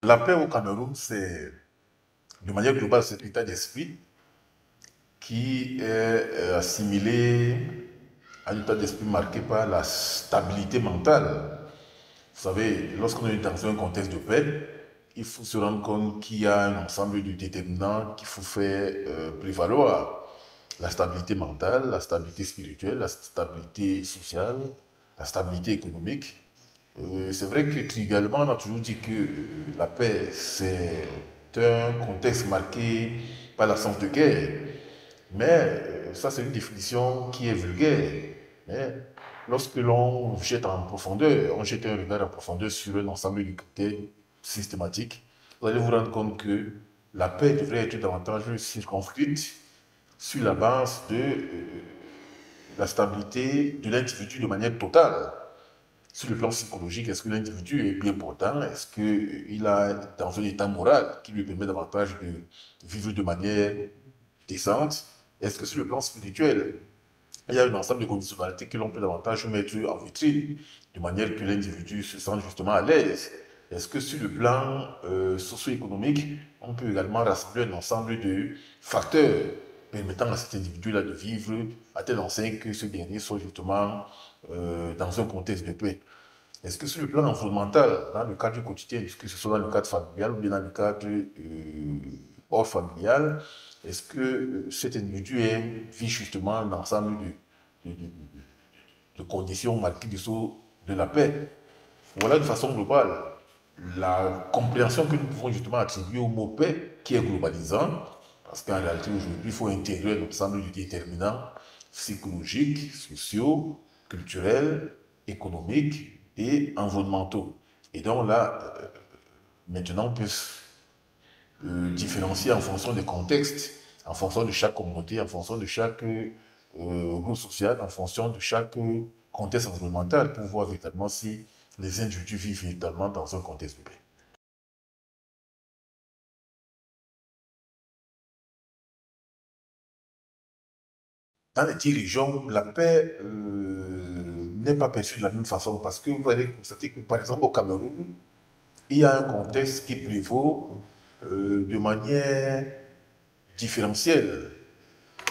La paix au Cameroun, c'est de manière globale cet état d'esprit qui est assimilé à un état d'esprit marqué par la stabilité mentale. Vous savez, lorsqu'on est dans un contexte de paix, il faut se rendre compte qu'il y a un ensemble de déterminants qu'il faut faire prévaloir. La stabilité mentale, la stabilité spirituelle, la stabilité sociale, la stabilité économique. C'est vrai que trivialement, on a toujours dit que la paix, c'est un contexte marqué par l'absence de guerre. Mais ça, c'est une définition qui est vulgaire. Mais lorsque l'on jette en profondeur, on jette un regard en profondeur sur l'ensemble du critère systématique, vous allez vous rendre compte que la paix devrait être davantage circonscrite sur la base de la stabilité de l'individu de manière totale. Sur le plan psychologique, est-ce que l'individu est bien portant? Est-ce qu'il a dans un état moral qui lui permet davantage de vivre de manière décente? Est-ce que sur le plan spirituel, il y a un ensemble de conditionnalités que l'on peut davantage mettre en vitrine, de manière que l'individu se sente justement à l'aise? Est-ce que sur le plan socio-économique, on peut également rassembler un ensemble de facteurs permettant à cet individu-là de vivre à telle enseigne que ce dernier soit justement dans un contexte de paix? Est-ce que sur le plan environnemental, dans le cadre du quotidien, que ce soit dans le cadre familial ou bien dans le cadre hors familial, est-ce que cet individu vit justement un ensemble de, de- de conditions marquées du sceau de la paix? Voilà de façon globale la compréhension que nous pouvons justement attribuer au mot paix, qui est globalisant, parce qu'en réalité aujourd'hui, il faut intégrer l'ensemble des déterminants psychologiques, sociaux, culturels, économiques et environnementaux. Et donc là, maintenant, on peut différencier en fonction des contextes, en fonction de chaque communauté, en fonction de chaque groupe social, en fonction de chaque contexte environnemental, pour voir véritablement si les individus vivent véritablement dans un contexte de paix. Dans les dirigeants, la paix n'est pas perçue de la même façon parce que vous allez constater que, par exemple, au Cameroun, il y a un contexte qui prévaut de manière différentielle.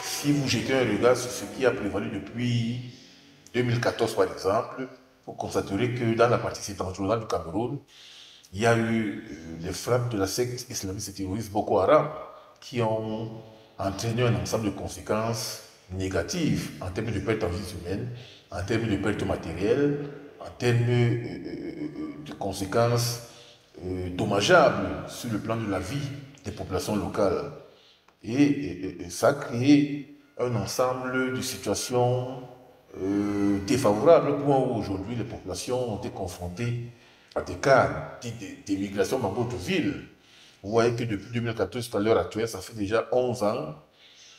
Si vous jetez un regard sur ce qui a prévalu depuis 2014, par exemple, vous constaterez que dans la partie septentrionale du Cameroun, il y a eu les frappes de la secte islamiste et terroriste Boko Haram qui ont entraîné un ensemble de conséquences négatives en termes de pertes en vie humaines, en termes de pertes matérielles, en termes de conséquences dommageables sur le plan de la vie des populations locales. Et ça a créé un ensemble de situations défavorables au point où aujourd'hui les populations ont été confrontées à des cas d'immigration dans d'autres villes. Vous voyez que depuis 2014 jusqu'à l'heure actuelle, ça fait déjà 11 ans,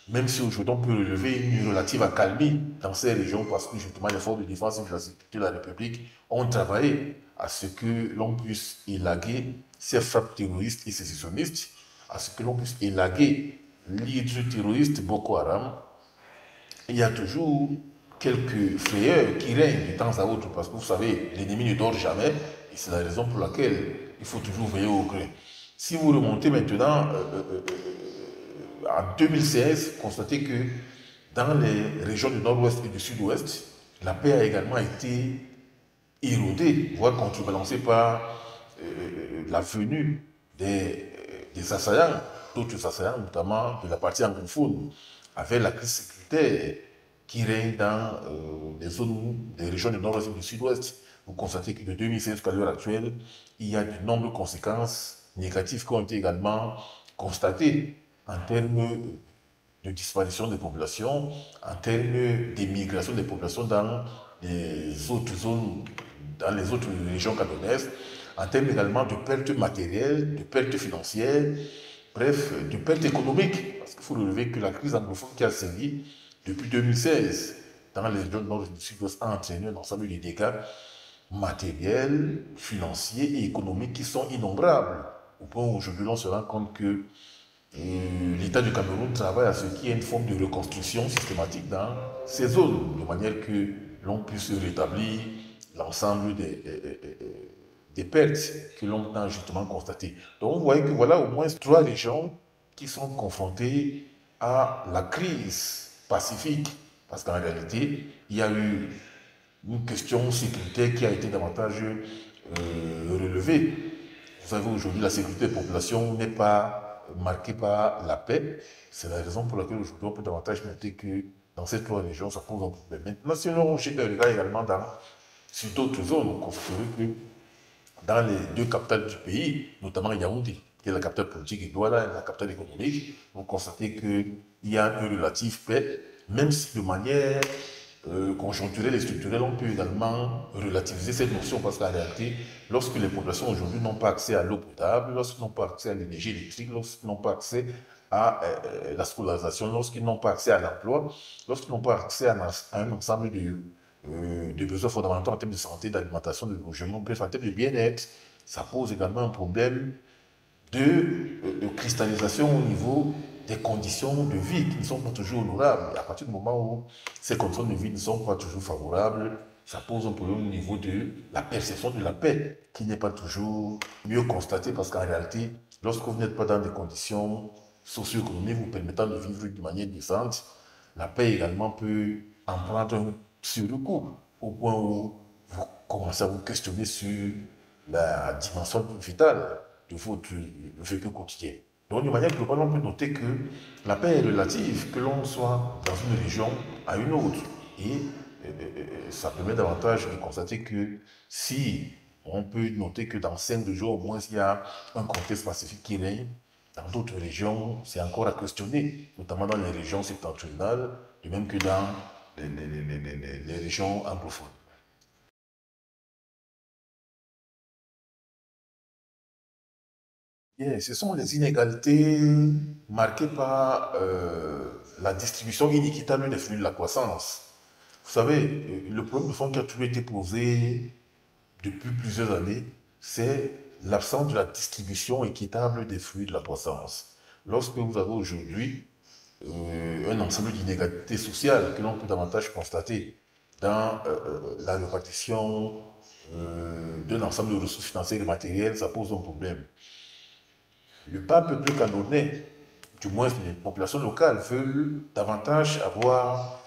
même si aujourd'hui on peut relever une relative accalmie dans ces régions parce que justement les forces de défense et de la sécurité de la République ont travaillé à ce que l'on puisse élaguer ces frappes terroristes et sécessionnistes, à ce que l'on puisse élaguer l'hydre terroriste Boko Haram. Il y a toujours quelques frayeurs qui règnent de temps à autre parce que vous savez, l'ennemi ne dort jamais et c'est la raison pour laquelle il faut toujours veiller au grain. Si vous remontez maintenant en 2016, constatez que dans les régions du nord-ouest et du sud-ouest, la paix a également été érodée, voire contrebalancée par la venue des assaillants, d'autres assaillants, notamment de la partie anglophone, avec la crise sécuritaire qui règne dans les zones des régions du nord-ouest et du sud-ouest. Vous constatez que de 2016 jusqu'à l'heure actuelle, il y a de nombreuses conséquences négatives qui ont été également constatées en termes de disparition des populations, en termes d'émigration des populations dans les autres zones, dans les autres régions camerounaises, en termes également de pertes matérielles, de pertes financières, bref, de pertes économiques. Parce qu'il faut relever que la crise anglophone qui a sévi depuis 2016 dans les régions nord et du sud-ouest a entraîné un ensemble de dégâts matériels, financiers et économiques qui sont innombrables. Au point où aujourd'hui on se rend compte que l'État du Cameroun travaille à ce qu'il y ait une forme de reconstruction systématique dans ces zones, de manière que l'on puisse rétablir l'ensemble des pertes que l'on a justement constatées. Donc vous voyez que voilà au moins 3 régions qui sont confrontées à la crise pacifique. Parce qu'en réalité, il y a eu une question sécuritaire qui a été davantage relevée. Vous savez, aujourd'hui, la sécurité des populations n'est pas marquée par la paix. C'est la raison pour laquelle aujourd'hui, on peut davantage noter que dans ces 3 régions, ça pose un problème. Maintenant, si on jette un regard également sur d'autres zones, on constate que dans les 2 capitales du pays, notamment Yaoundé, qui est la capitale politique, et Douala, la capitale économique, on constate qu'il y a une relative paix, même si de manière conjoncturelle et structurelle, on peut également relativiser cette notion, parce qu'en réalité, lorsque les populations aujourd'hui n'ont pas accès à l'eau potable, lorsqu'ils n'ont pas accès à l'énergie électrique, lorsqu'ils n'ont pas accès à la scolarisation, lorsqu'ils n'ont pas accès à l'emploi, lorsqu'ils n'ont pas accès à un ensemble de besoins fondamentaux en termes de santé, d'alimentation, de logement, bref, en termes de bien-être, ça pose également un problème de cristallisation au niveau des conditions de vie qui ne sont pas toujours honorables. Et à partir du moment où ces conditions de vie ne sont pas toujours favorables, ça pose un problème au niveau de la perception de la paix, qui n'est pas toujours mieux constatée, parce qu'en réalité, lorsque vous n'êtes pas dans des conditions socio-économiques vous permettant de vivre de manière décente, la paix également peut en prendre un sur le coup, au point où vous commencez à vous questionner sur la dimension vitale de votre vécu quotidien. Donc, de manière globale, on peut noter que la paix est relative, que l'on soit dans une région à une autre. Et ça permet davantage de constater que si on peut noter que dans 5 jours, au moins, il y a un contexte pacifique qui règne, dans d'autres régions, c'est encore à questionner, notamment dans les régions septentrionales, de même que dans les régions anglophones. Bien, ce sont les inégalités marquées par la distribution inéquitable des flux de la croissance. Vous savez, le problème de fond qui a toujours été posé depuis plusieurs années, c'est l'absence de la distribution équitable des flux de la croissance. Lorsque vous avez aujourd'hui un ensemble d'inégalités sociales que l'on peut davantage constater dans la répartition d'un ensemble de ressources financières et matérielles, ça pose un problème. Le pas peuple camerounais, du moins les populations locales, veulent davantage avoir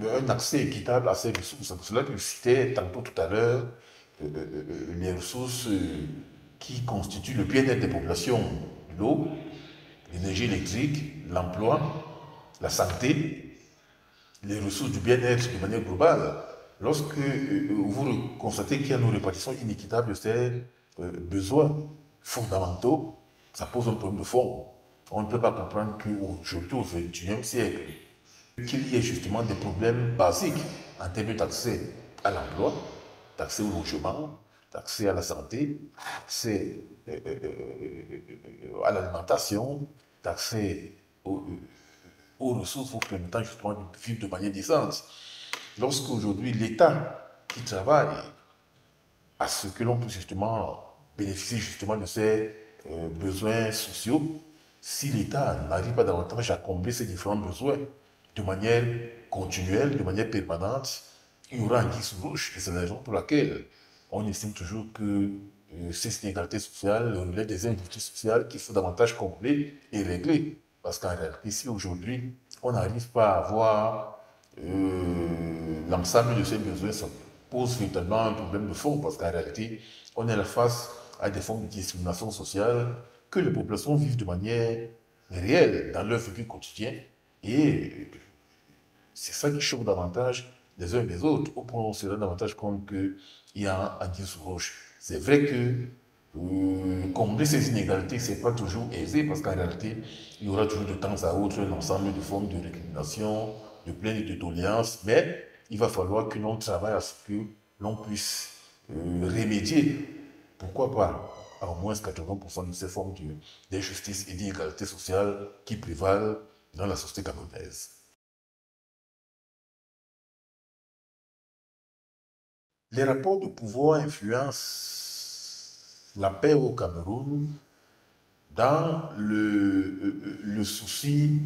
un accès équitable à ces ressources. C'est pour cela que je citais tantôt tout à l'heure les ressources qui constituent le bien-être des populations, l'eau, l'énergie électrique, l'emploi, la santé, les ressources du bien-être de manière globale. Lorsque vous constatez qu'il y a une répartition inéquitable de ces besoins fondamentaux, ça pose un problème de fond. On ne peut pas comprendre qu'aujourd'hui, au XXIe siècle, qu'il y ait justement des problèmes basiques en termes d'accès à l'emploi, d'accès au logement, d'accès à la santé, d'accès à l'alimentation, d'accès aux ressources vous permettant justement de vivre de manière décente. Lorsqu'aujourd'hui l'État qui travaille à ce que l'on puisse justement bénéficier justement de ces besoins sociaux, si l'État n'arrive pas davantage à combler ces différents besoins de manière continuelle, de manière permanente, il y aura un guise rouge. Et c'est la raison pour laquelle on estime toujours que ces inégalités sociales relèvent des injustices sociales qu'il faut davantage combler et régler. Parce qu'en réalité, si aujourd'hui, on n'arrive pas à avoir l'ensemble de ces besoins, ça pose véritablement un problème de fond. Parce qu'en réalité, on est face à des formes de discrimination sociale que les populations vivent de manière réelle dans leur vécu quotidien. Et c'est ça qui chauffe davantage les uns et les autres, au point où on se rend davantage compte qu'il y a un anguille sous roche. C'est vrai que combler ces inégalités, ce n'est pas toujours aisé, parce qu'en réalité, il y aura toujours de temps à autre un ensemble de formes de récrimination, de plaintes et de doléances, mais il va falloir que l'on travaille à ce que l'on puisse remédier. Pourquoi pas à au moins 80% de ces formes d'injustice et d'inégalité sociale qui prévalent dans la société camerounaise. Les rapports de pouvoir influencent la paix au Cameroun dans le souci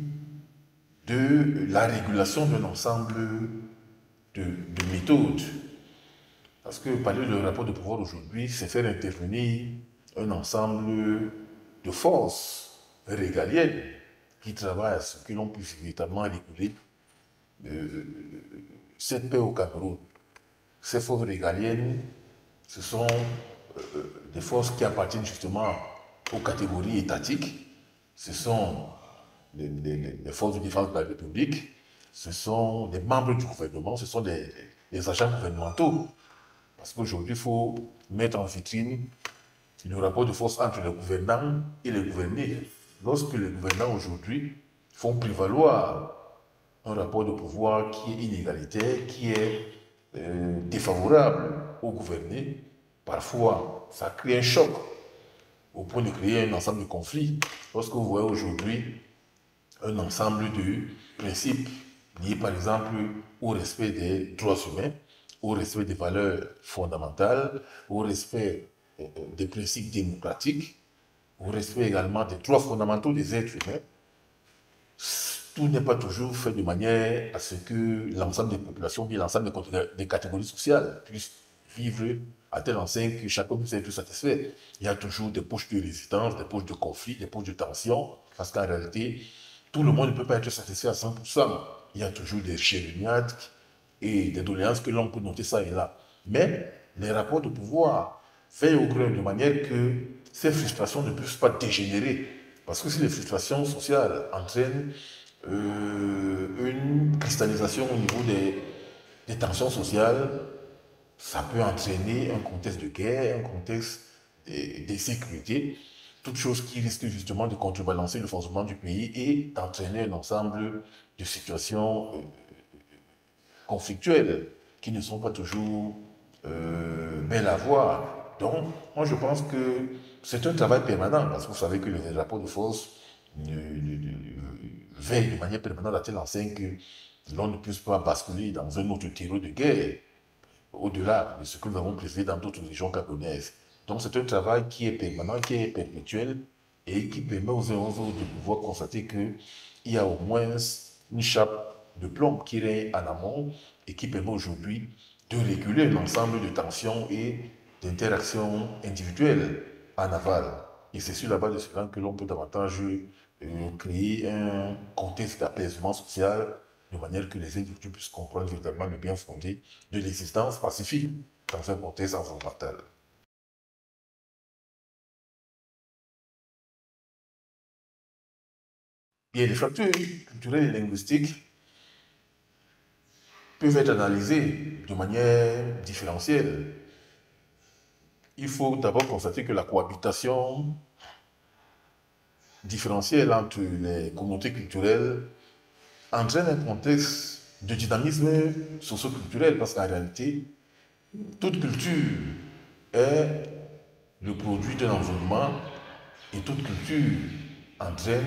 de la régulation d'un ensemble de méthodes Parce que parler de rapport de pouvoir aujourd'hui, c'est faire intervenir un ensemble de forces régaliennes qui travaillent à ce que l'on puisse véritablement réguler cette paix au Cameroun. Ces forces régaliennes, ce sont des forces qui appartiennent justement aux catégories étatiques. Ce sont les forces de défense de la République, ce sont des membres du gouvernement, ce sont des agents gouvernementaux. Parce qu'aujourd'hui, il faut mettre en vitrine le rapport de force entre les gouvernants et les gouvernés. Lorsque les gouvernants aujourd'hui font prévaloir un rapport de pouvoir qui est inégalitaire, qui est défavorable aux gouvernés, parfois ça crée un choc au point de créer un ensemble de conflits. Lorsque vous voyez aujourd'hui un ensemble de principes liés par exemple au respect des droits humains, au respect des valeurs fondamentales, au respect des principes démocratiques, au respect également des droits fondamentaux des êtres humains, tout n'est pas toujours fait de manière à ce que l'ensemble des populations, bien l'ensemble des catégories sociales puissent vivre à telle enseigne que chacun puisse être satisfait. Il y a toujours des poches de résistance, des poches de conflit, des poches de tension, parce qu'en réalité, tout le monde ne peut pas être satisfait à 100%. Il y a toujours des chéroniades et des doléances que l'on peut noter ça et là. Mais les rapports de pouvoir fait au creux de manière que ces frustrations ne puissent pas dégénérer. Parce que si les frustrations sociales entraînent une cristallisation au niveau des tensions sociales, ça peut entraîner un contexte de guerre, un contexte d'insécurité, toute chose qui risque justement de contrebalancer le fonctionnement du pays et d'entraîner un ensemble de situations conflictuelles qui ne sont pas toujours belles à voir. Donc, moi je pense que c'est un travail permanent, parce que vous savez que les rapports de force veillent de manière permanente à telle enseigne que l'on ne puisse pas basculer dans un autre terreau de guerre, au-delà de ce que nous avons prévu dans d'autres régions camerounaises. Donc c'est un travail qui est permanent, qui est perpétuel et qui permet aux uns aux autres de pouvoir constater qu'il y a au moins une chape de plomb qui règne en amont et qui permet aujourd'hui de réguler l'ensemble de tensions et d'interactions individuelles en aval. Et c'est sur la base de cela que l'on peut davantage créer un contexte d'apaisement social de manière que les individus puissent comprendre véritablement le bien fondé de l'existence pacifique dans un contexte environnemental. Bien, les facteurs culturels et linguistiques peuvent être analysés de manière différentielle. Il faut d'abord constater que la cohabitation différentielle entre les communautés culturelles entraîne un contexte de dynamisme socio-culturel, parce qu'en réalité, toute culture est le produit d'un environnement et toute culture entraîne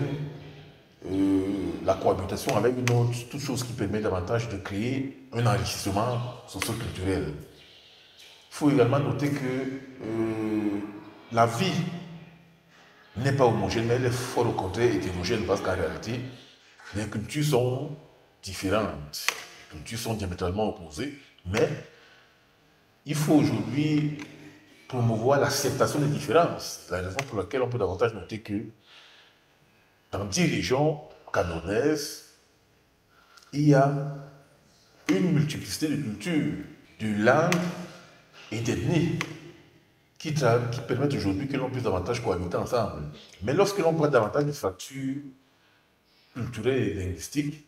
la cohabitation avec une autre, toute chose qui permet davantage de créer un enrichissement socio-culturel. Il faut également noter que la vie n'est pas homogène, mais elle est fort au contraire hétérogène, parce qu'en réalité, les cultures sont différentes, les cultures sont diamétralement opposées, mais il faut aujourd'hui promouvoir l'acceptation des différences. C'est la raison pour laquelle on peut davantage noter que dans 10 régions camerounaises, il y a une multiplicité de cultures, de langues et d'ethnies qui permettent aujourd'hui que l'on puisse davantage cohabiter ensemble. Mais lorsque l'on parle davantage de fractures culturelles et linguistiques,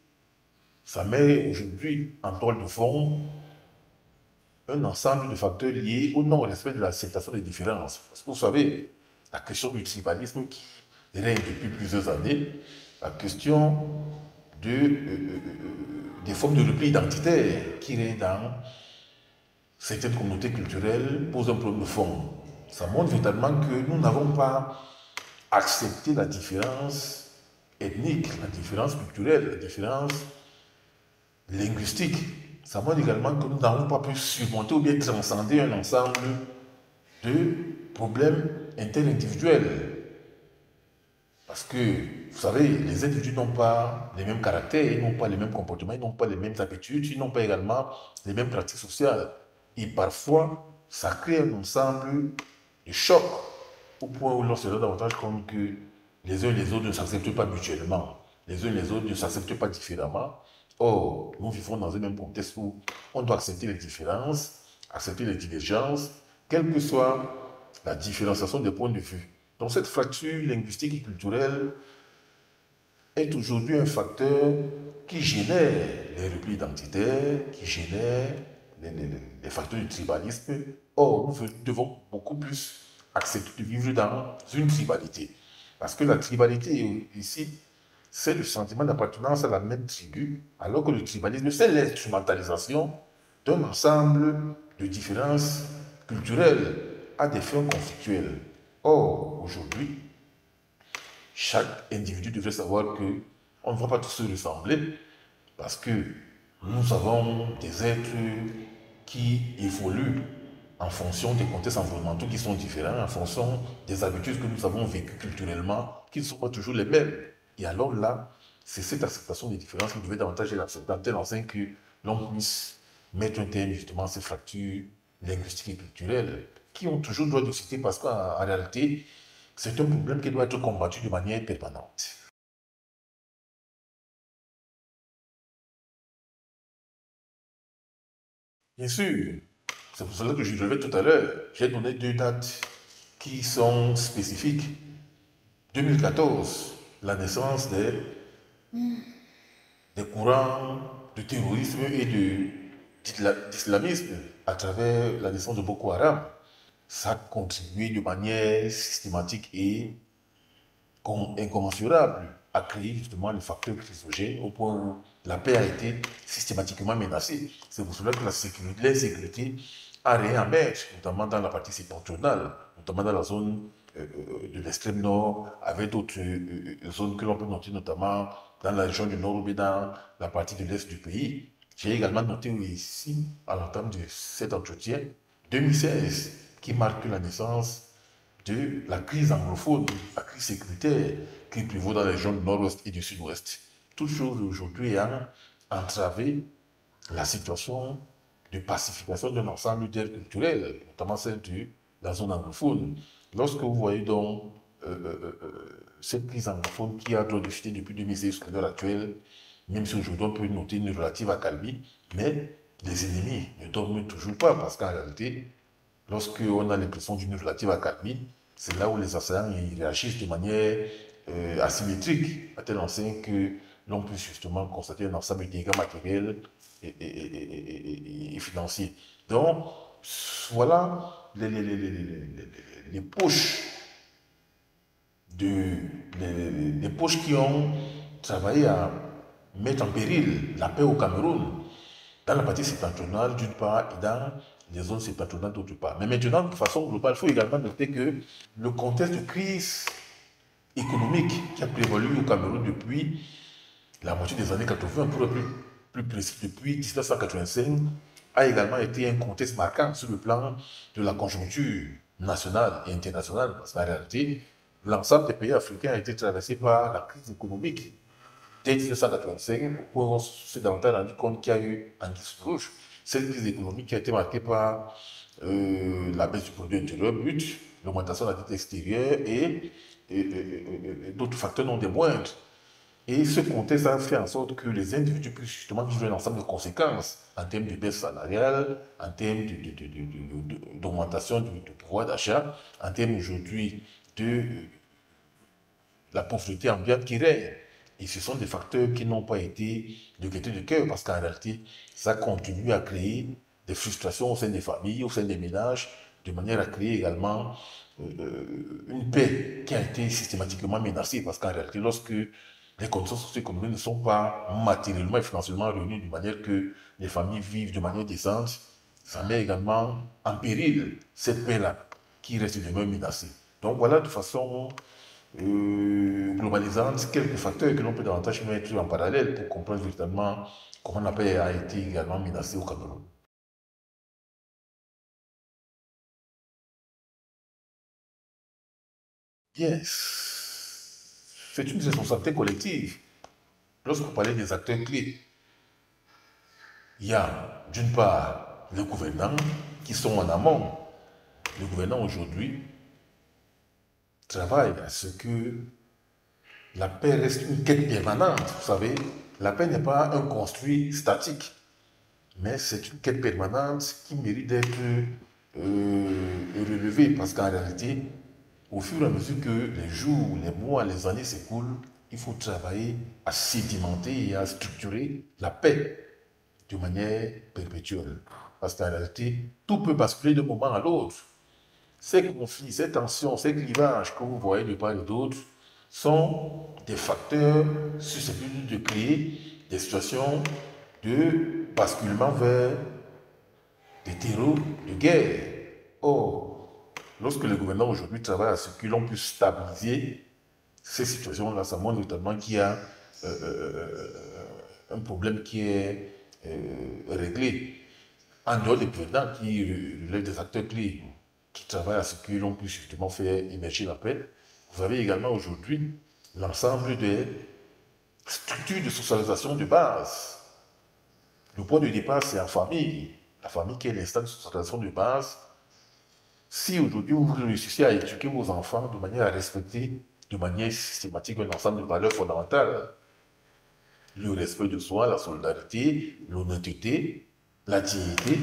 ça met aujourd'hui en toile de fond un ensemble de facteurs liés au non-respect de l'acceptation des différences. Parce que vous savez, la question du tribalisme qui règne depuis plusieurs années, la question des formes de repli identitaire qui règnent dans certaines communautés culturelles pose un problème de fond. Ça montre véritablement que nous n'avons pas accepté la différence ethnique, la différence culturelle, la différence linguistique. Ça montre également que nous n'avons pas pu surmonter ou bien transcender un ensemble de problèmes interindividuels. Parce que, vous savez, les individus n'ont pas les mêmes caractères, ils n'ont pas les mêmes comportements, ils n'ont pas les mêmes habitudes, ils n'ont pas également les mêmes pratiques sociales. Et parfois, ça crée un ensemble de chocs au point où l'on se rend davantage compte que les uns et les autres ne s'acceptent pas mutuellement. Les uns et les autres ne s'acceptent pas différemment. Or, nous vivons dans un même contexte où on doit accepter les différences, accepter les divergences, quelle que soit la différenciation des points de vue. Donc cette fracture linguistique et culturelle est aujourd'hui un facteur qui génère les replis identitaires, qui génère les facteurs du tribalisme. Or, nous devons beaucoup plus accepter de vivre dans une tribalité. Parce que la tribalité, ici, c'est le sentiment d'appartenance à la même tribu, alors que le tribalisme, c'est l'instrumentalisation d'un ensemble de différences culturelles à des fins conflictuelles. Or, aujourd'hui, chaque individu devrait savoir que on ne va pas tous se ressembler parce que nous avons des êtres qui évoluent en fonction des contextes environnementaux qui sont différents, en fonction des habitudes que nous avons vécues culturellement, qui ne sont pas toujours les mêmes. Et alors là, c'est cette acceptation des différences qui devait davantage être acceptée dans telle enseigne que l'on puisse mettre un terme justement à ces fractures linguistiques et culturelles qui ont toujours droit de citer parce qu'en réalité, c'est un problème qui doit être combattu de manière permanente. Bien sûr, c'est pour cela que je relevais tout à l'heure. J'ai donné deux dates qui sont spécifiques. 2014, la naissance des courants de terrorisme et d'islamisme à travers la naissance de Boko Haram. Ça a contribué de manière systématique et incommensurable à créer justement les facteurs chrysogènes au point où la paix a été systématiquement menacée. C'est pour cela que l'insécurité a réémergé, notamment dans la partie septentrionale, notamment dans la zone de l'extrême nord, avec d'autres zones que l'on peut noter, notamment dans la région du nord ou dans la partie de l'est du pays. J'ai également noté ici, à l'entame de cet entretien, 2016, qui marque la naissance de la crise anglophone, la crise sécuritaire qui prévaut dans les régions du nord-ouest et du sud-ouest. Toutes choses aujourd'hui ayant entravé la situation de pacification d'un ensemble d'aires culturelles, notamment celle de la zone anglophone. Lorsque vous voyez donc cette crise anglophone qui a droit de chuter depuis 2016 jusqu'à l'heure actuelle, même si aujourd'hui on peut noter une relative accalmie, mais les ennemis ne dorment toujours pas parce qu'en réalité, lorsqu'on a l'impression d'une relative accalmie, c'est là où les assaillants réagissent de manière asymétrique, à telle enseigne que l'on peut justement constater un ensemble de dégâts matériels et financiers. Donc, voilà les poches les poches qui ont travaillé à mettre en péril la paix au Cameroun, dans la partie septentrionale d'une part et dans les zones septentrionales d'autre part. Mais maintenant, de façon globale, il faut également noter que le contexte de crise économique qui a prévalu au Cameroun depuis la moitié des années 80, pour être plus précis, depuis 1985, a également été un contexte marquant sur le plan de la conjoncture nationale et internationale. Parce qu'en réalité, l'ensemble des pays africains a été traversé par la crise économique dès 1985, où on s'est davantage rendu compte qu'il y a eu un rouge. Cette crise économique qui a été marquée par la baisse du produit intérieur brut, l'augmentation de la dette extérieure et d'autres facteurs non des moindres. Et ce contexte a fait en sorte que les individus puissent justement vivre un ensemble de conséquences en termes de baisse salariale, en termes d'augmentation du pouvoir d'achat, en termes aujourd'hui de la pauvreté ambiante qui règne. Et ce sont des facteurs qui n'ont pas été de gaieté de cœur parce qu'en réalité, ça contribue à créer des frustrations au sein des familles, au sein des ménages, de manière à créer également une paix qui a été systématiquement menacée parce qu'en réalité, lorsque les conditions socio-économiques ne sont pas matériellement et financièrement réunies de manière que les familles vivent de manière décente, ça met également en péril cette paix-là qui reste demeure menacée. Donc voilà de façon globalisante quelques facteurs que l'on peut davantage mettre en parallèle pour comprendre véritablement comment la paix a été également menacée au Cameroun. Bien, c'est une responsabilité collective. Lorsque vous parlez des acteurs clés, il y a d'une part les gouvernants qui sont en amont. Les gouvernants aujourd'hui travaillent à ce que la paix reste une quête permanente. Vous savez, la paix n'est pas un construit statique, mais c'est une quête permanente qui mérite d'être relevée, parce qu'en réalité, au fur et à mesure que les jours, les mois, les années s'écoulent, il faut travailler à sédimenter et à structurer la paix de manière perpétuelle. Parce qu'en réalité, tout peut basculer d'un moment à l'autre. Ces conflits, ces tensions, ces clivages que vous voyez de part et d'autre sont des facteurs susceptibles de créer des situations de basculement vers des terreaux de guerre. Or, lorsque les gouvernants aujourd'hui travaillent à ce que l'on puisse stabiliser ces situations-là, ça montre notamment qu'il y a un problème qui est réglé. En dehors des gouvernants qui relèvent des acteurs clés, qui travaillent à ce que l'on puisse justement faire émerger la paix, vous avez également aujourd'hui l'ensemble des structures de socialisation de base. Le point de départ, c'est la famille. La famille qui est l'instant de socialisation de base. Si aujourd'hui vous réussissez à éduquer vos enfants de manière à respecter de manière systématique un ensemble de valeurs fondamentales, le respect de soi, la solidarité, l'honnêteté, la dignité,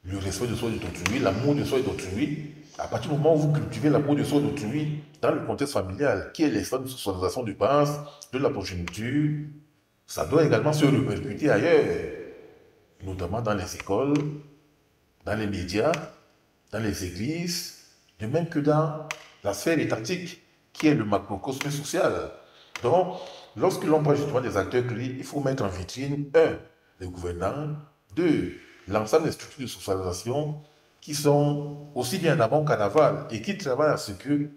le respect de soi et d'autrui, l'amour de soi et d'autrui, à partir du moment où vous cultivez l'amour de soi et d'autrui dans le contexte familial, qui est l'instant de socialisation de base de la progéniture, ça doit également se répercuter ailleurs, notamment dans les écoles, dans les médias, dans les églises, de même que dans la sphère étatique, qui est le macrocosme social. Donc, lorsque l'on parle justement des acteurs clés, il faut mettre en vitrine, un, les gouvernants, deux, l'ensemble des structures de socialisation qui sont aussi bien en amont qu'en aval et qui travaillent à ce que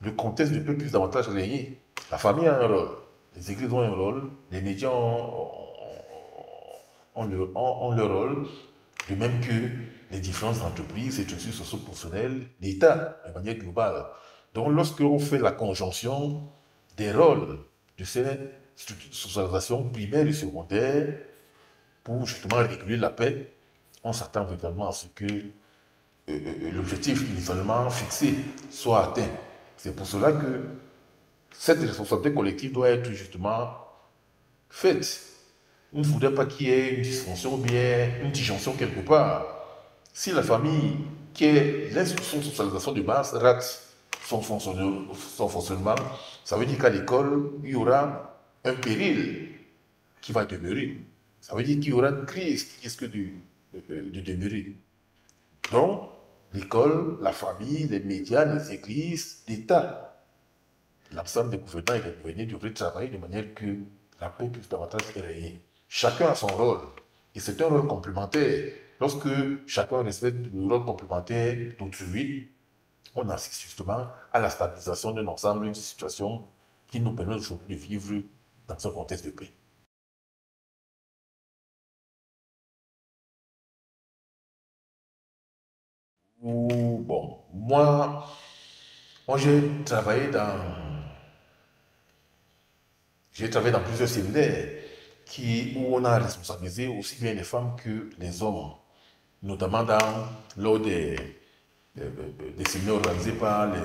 le contexte ne peut plus davantage régner. La famille a un rôle, les églises ont un rôle, les médias ont leur rôle, de même que les différentes entreprises et structures socio-professionnelles, l'État de manière globale. Donc, lorsque l'on fait la conjonction des rôles de ces structures de socialisation primaire et secondaire pour justement réguler la paix, on s'attend véritablement à ce que l'objectif initialement fixé soit atteint. C'est pour cela que cette responsabilité collective doit être justement faite. Il ne faudrait pas qu'il y ait une dysfonction ou bien une disjonction quelque part. Si la famille, qui est l'institution de socialisation de base, rate son fonctionnement, ça veut dire qu'à l'école, il y aura un péril qui va demeurer. Ça veut dire qu'il y aura une crise qui risque de demeurer. Donc, l'école, la famille, les médias, les églises, l'État, l'ensemble des gouvernants et des gouvernés devraient travailler de manière que la paix puisse davantage régner. Chacun a son rôle, et c'est un rôle complémentaire. Lorsque chacun respecte le rôle complémentaire d'autrui, on assiste justement à la stabilisation d'un ensemble de situations qui nous permettent aujourd'hui de vivre dans un contexte de paix. Bon, moi j'ai travaillé dans plusieurs séminaires où on a responsabilisé aussi bien les femmes que les hommes, notamment lors des séminaires organisés par les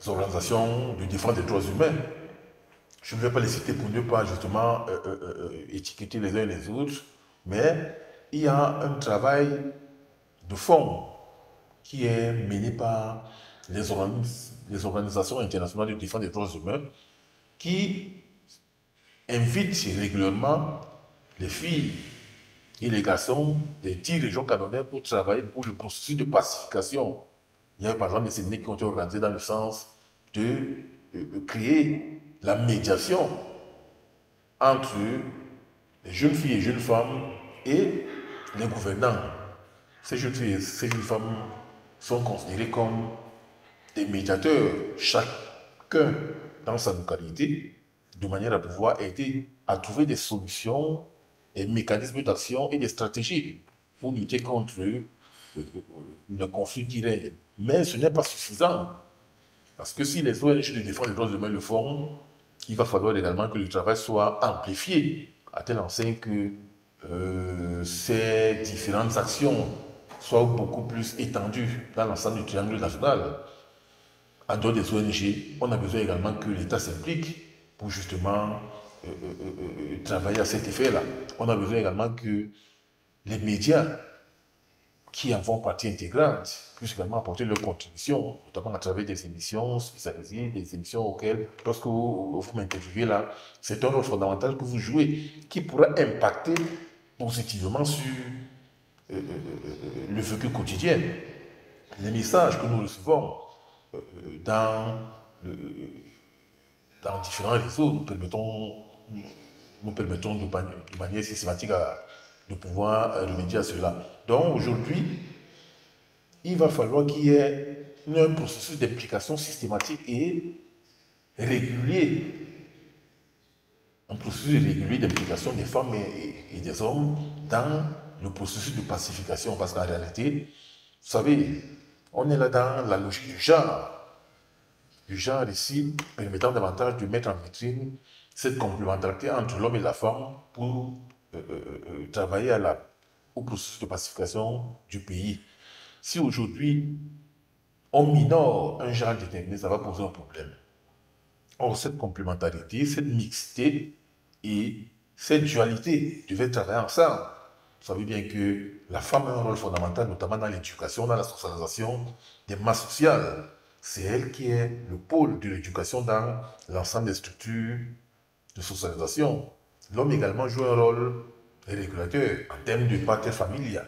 organisations de défense des droits humains. Je ne vais pas les citer pour ne pas justement étiqueter les uns et les autres, mais il y a un travail de fond qui est mené par les organisations internationales de défense des droits humains qui invitent régulièrement les filles et les garçons des 10 régions camerounaises pour travailler pour le processus de pacification. Il y a par exemple des séminaires qui ont été organisés dans le sens de créer la médiation entre les jeunes filles et jeunes femmes et les gouvernants. Ces jeunes filles et ces jeunes femmes sont considérés comme des médiateurs, chacun dans sa localité, de manière à pouvoir aider à trouver des solutions, des mécanismes d'action et des stratégies pour lutter contre le conflit qui règne. Mais ce n'est pas suffisant, parce que si les ONG de défense des droits humains le font, il va falloir également que le travail soit amplifié, à telle enseigne que ces différentes actions soient beaucoup plus étendues dans l'ensemble du triangle national, en dehors des ONG, on a besoin également que l'État s'implique pour justement travailler à cet effet-là. On a besoin également que les médias qui en font partie intégrante puissent également apporter leur contribution, notamment à travers des émissions spécialisées, des émissions auxquelles, lorsque vous m'interviewez là, c'est un rôle fondamental que vous jouez, qui pourra impacter positivement sur le vécu quotidien. Les messages que nous recevons dans, dans différents réseaux nous permettons de manière systématique de pouvoir remédier à cela. Donc aujourd'hui, il va falloir qu'il y ait un processus d'implication systématique et régulier. Un processus régulier d'implication des femmes et des hommes dans le processus de pacification. Parce qu'en réalité, vous savez, on est là dans la logique du genre. Du genre ici, permettant davantage de mettre en vitrine cette complémentarité entre l'homme et la femme pour travailler au processus de pacification du pays. Si aujourd'hui, on minore un genre déterminé, ça va poser un problème. Or, cette complémentarité, cette mixité et cette dualité devaient travailler ensemble. Vous savez bien que la femme a un rôle fondamental, notamment dans l'éducation, dans la socialisation des masses sociales. C'est elle qui est le pôle de l'éducation dans l'ensemble des structures de socialisation. L'homme également joue un rôle régulateur en termes de partage familial.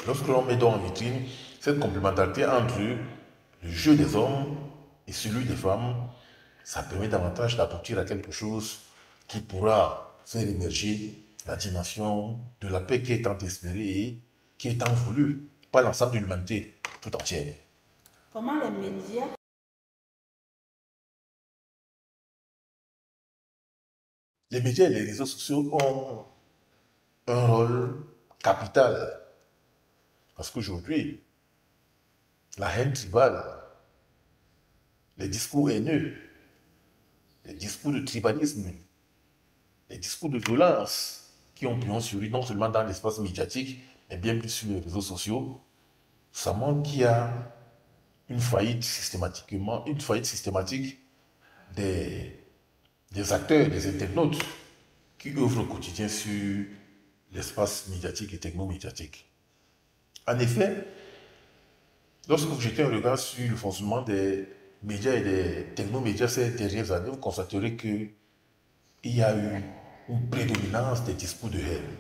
Lorsque l'on met donc en vitrine cette complémentarité entre le jeu des hommes et celui des femmes, ça permet davantage d'aboutir à quelque chose qui pourra faire émerger la dimension de la paix qui est tant espérée et qui est tant voulue par l'ensemble de l'humanité tout entière. Comment les médias et les réseaux sociaux ont un rôle capital. Parce qu'aujourd'hui, la haine tribale, les discours haineux, les discours de tribalisme, les discours de violence qui ont pignon sur lui, non seulement dans l'espace médiatique, mais bien plus sur les réseaux sociaux, ça montre qu'il y a une faillite systématique des acteurs, des internautes qui œuvrent au quotidien sur l'espace médiatique et techno-médiatique. En effet, lorsque vous jetez un regard sur le fonctionnement des médias et des technomédias ces dernières années, vous constaterez qu'il y a eu une prédominance des discours de haine,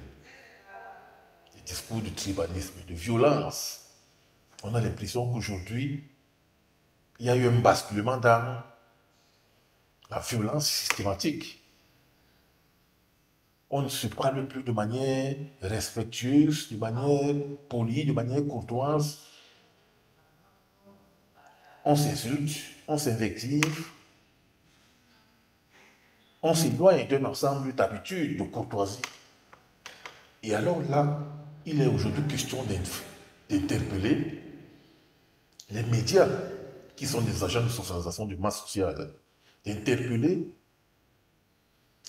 des discours de tribalisme, de violence. On a l'impression qu'aujourd'hui, il y a eu un basculement dans la violence systématique. On ne se parle plus de manière respectueuse, de manière polie, de manière courtoise. On s'insulte, on s'invective, on s'éloigne d'un ensemble d'habitudes, de courtoisie. Et alors là, il est aujourd'hui question d'interpeller les médias, qui sont des agents de socialisation du masse sociale, d'interpeller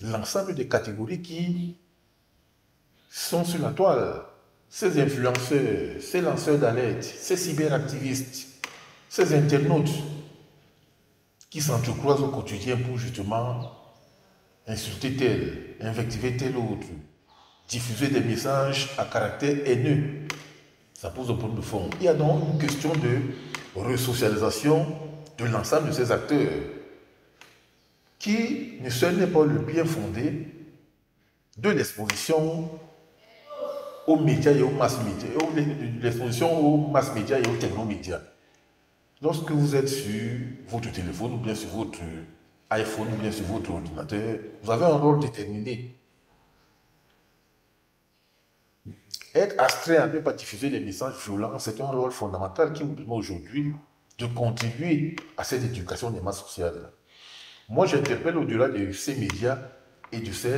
l'ensemble des catégories qui sont sur la toile, ces influenceurs, ces lanceurs d'alerte, ces cyberactivistes, ces internautes qui s'entrecroisent au quotidien pour justement insulter tel, invectiver tel autre, diffuser des messages à caractère haineux. Ça pose un problème de fond. Il y a donc une question de resocialisation de l'ensemble de ces acteurs qui ne seul n'est pas le bien fondé de l'exposition aux médias et aux mass médias, l'exposition aux mass médias et aux technomédias. Lorsque vous êtes sur votre téléphone ou bien sur votre iPhone ou bien sur votre ordinateur, vous avez un rôle déterminé. Être astreint à ne pas diffuser les messages violents, c'est un rôle fondamental qui nous permet aujourd'hui de contribuer à cette éducation des masses sociales. Moi, j'interpelle au-delà de ces médias et de ces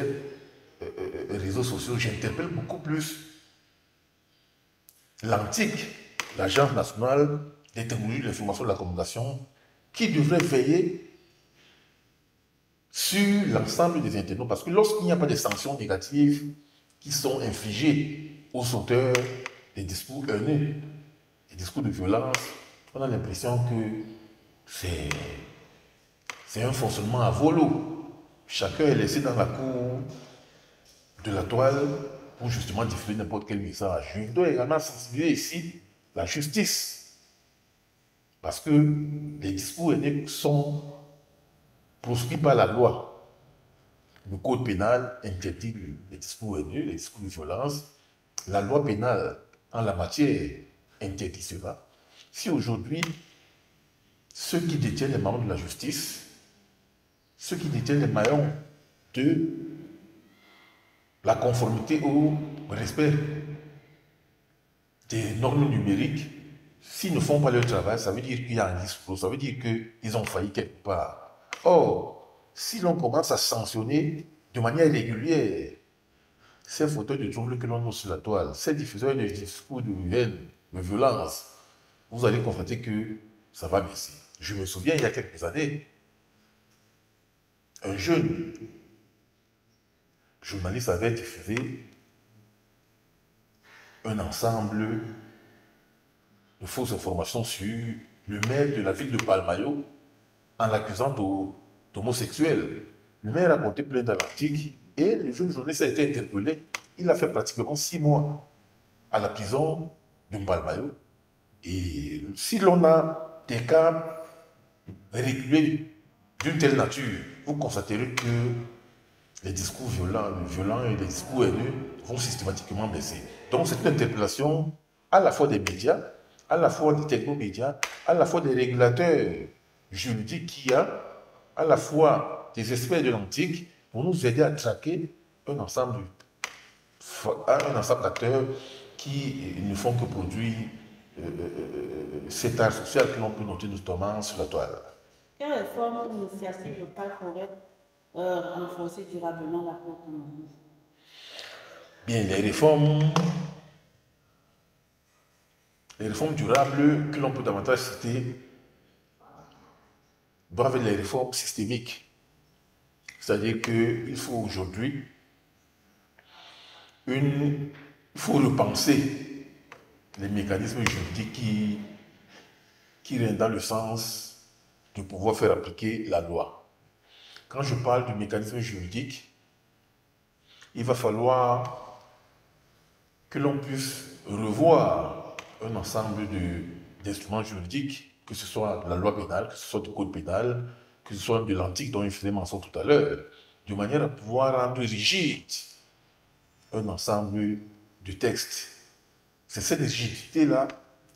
réseaux sociaux, j'interpelle beaucoup plus l'ANTIC, l'Agence nationale des technologies de l'information et de la communication, qui devrait veiller sur l'ensemble des internautes. Parce que lorsqu'il n'y a pas de sanctions négatives qui sont infligés aux auteurs des discours haineux, des discours de violence, on a l'impression que c'est un fonctionnement à volo. Chacun est laissé dans la cour de la toile pour justement diffuser n'importe quel message. Je dois également sensibiliser ici la justice, parce que les discours haineux sont proscrits par la loi. Le code pénal interdit les discours haineux, les discours de violence. La loi pénale en la matière interdit cela. Si aujourd'hui, ceux qui détiennent les maillons de la justice, ceux qui détiennent les maillons de la conformité au respect des normes numériques, s'ils ne font pas leur travail, ça veut dire qu'il y a un discours, ça veut dire qu'ils ont failli quelque part. Or, si l'on commence à sanctionner de manière régulière ces fauteurs de troubles que l'on met sur la toile, ces diffuseurs de discours de haine, de violence, vous allez constater que ça va baisser. Je me souviens, il y a quelques années, un jeune journaliste avait diffusé un ensemble de fausses informations sur le maire de la ville de Palmayo en l'accusant d'homosexuel. Le maire a porté plainte à l'article et le jeune journaliste a été interpellé. Il a fait pratiquement 6 mois à la prison de Palmayo. Et si l'on a des cas réguliers d'une telle nature, vous constaterez que les discours violents et les discours haineux vont systématiquement baisser. Donc c'est une interpellation à la fois des médias, à la fois des technomédias, à la fois des régulateurs juridiques qu'il y a, à la fois des experts de l'antique, pour nous aider à traquer un ensemble d'acteurs qui ne font que produire cet art social que l'on peut noter notamment sur la toile. Quelle réforme ou initiative locale pourrait renforcer durablement la autonomie? Bien, les réformes durables que l'on peut davantage citer doivent être les réformes systémiques. C'est-à-dire qu'il faut aujourd'hui, il faut repenser les mécanismes juridiques qui viennent dans le sens de pouvoir faire appliquer la loi. Quand je parle du mécanisme juridique, il va falloir que l'on puisse revoir un ensemble d'instruments juridiques, que ce soit la loi pénale, que ce soit le code pénal, que ce soit de l'antique dont il faisait mention tout à l'heure, de manière à pouvoir rendre rigide un ensemble de textes. C'est cette rigidité-là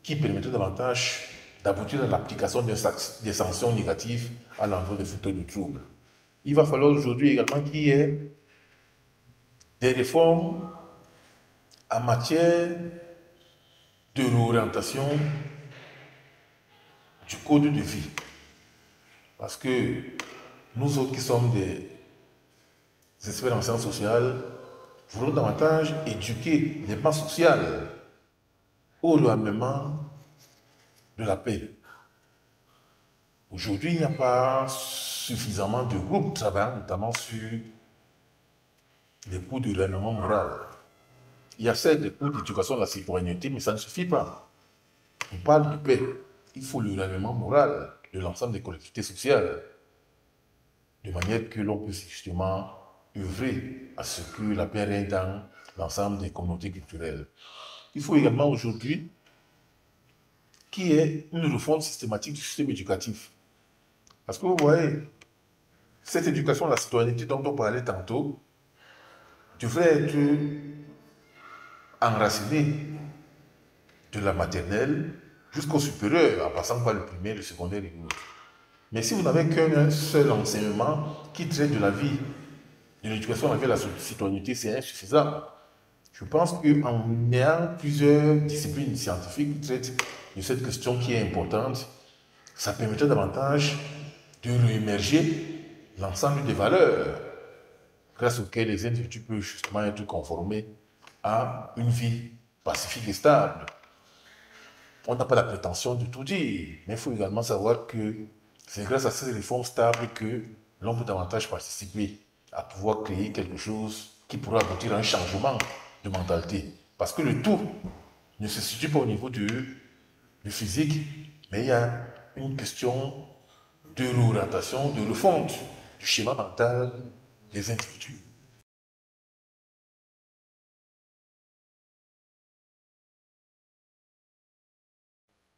qui permettrait davantage d'aboutir à l'application des sanctions négatives à l'endroit des fauteurs de troubles. Il va falloir aujourd'hui également qu'il y ait des réformes en matière de réorientation du code de vie. Parce que nous autres qui sommes des experts en sciences sociales, voulons davantage éduquer les masses sociales au éloignement de la paix. Aujourd'hui, il n'y a pas suffisamment de groupes travaillant notamment sur les cours de l'éloignement moral. Il y a certes des cours d'éducation de la citoyenneté, mais ça ne suffit pas. On parle de paix. Il faut le l'éloignement moral de l'ensemble des collectivités sociales, de manière que l'on puisse justement œuvrer à ce que la paix règne dans l'ensemble des communautés culturelles. Il faut également aujourd'hui qu'il y ait une refonte systématique du système éducatif. Parce que vous voyez, cette éducation à la citoyenneté dont on parlait tantôt devrait être enracinée de la maternelle jusqu'au supérieur, en passant par le primaire, le secondaire et l'autre. Mais si vous n'avez qu'un seul enseignement qui traite de la vie, de l'éducation à la vie de la citoyenneté, c'est insuffisant. Je pense qu'en ayant plusieurs disciplines scientifiques qui traitent de cette question qui est importante, ça permettrait davantage de réémerger l'ensemble des valeurs grâce auxquelles les individus peuvent justement être conformés à une vie pacifique et stable. On n'a pas la prétention de tout dire, mais il faut également savoir que c'est grâce à ces réformes stables que l'on peut davantage participer à pouvoir créer quelque chose qui pourra aboutir à un changement de mentalité. Parce que le tout ne se situe pas au niveau du physique, mais il y a une question de réorientation, de refonte du schéma mental des individus.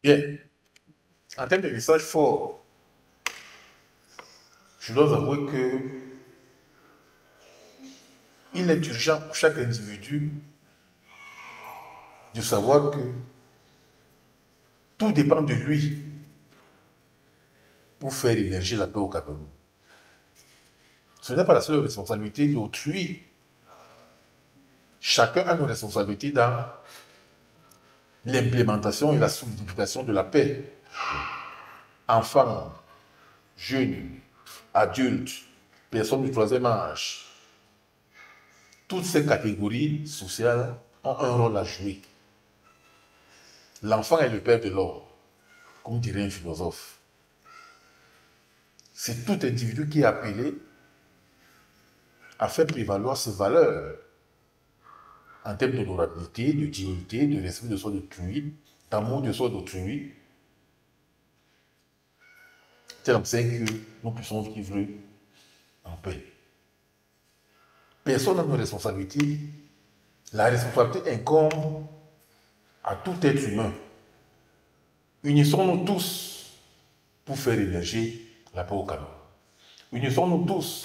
Bien, en termes de message fort, je dois avouer que il est urgent pour chaque individu de savoir que tout dépend de lui pour faire émerger la paix au Cameroun. Ce n'est pas la seule responsabilité d'autrui. Chacun a une responsabilité dans l'implémentation et la solidification de la paix. Enfants, jeunes, adultes, personnes du troisième âge, toutes ces catégories sociales ont un rôle à jouer. L'enfant est le père de l'homme, comme dirait un philosophe. C'est tout individu qui est appelé à faire prévaloir ses valeurs en termes d'honorabilité, de dignité, de respect de soi d'autrui, d'amour de soi d'autrui, tel que nous puissions vivre en paix. Personne n'a de responsabilité. La responsabilité incombe à tout être humain. Unissons-nous tous pour faire émerger la paix au Cameroun. Unissons-nous tous,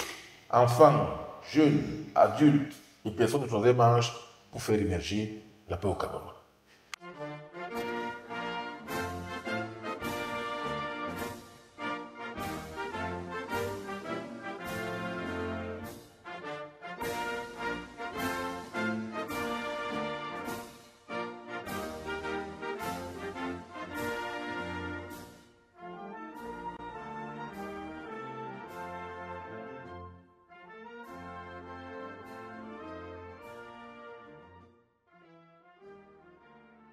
enfants, jeunes, adultes et personnes de troisième âge, pour faire émerger la paix au Cameroun.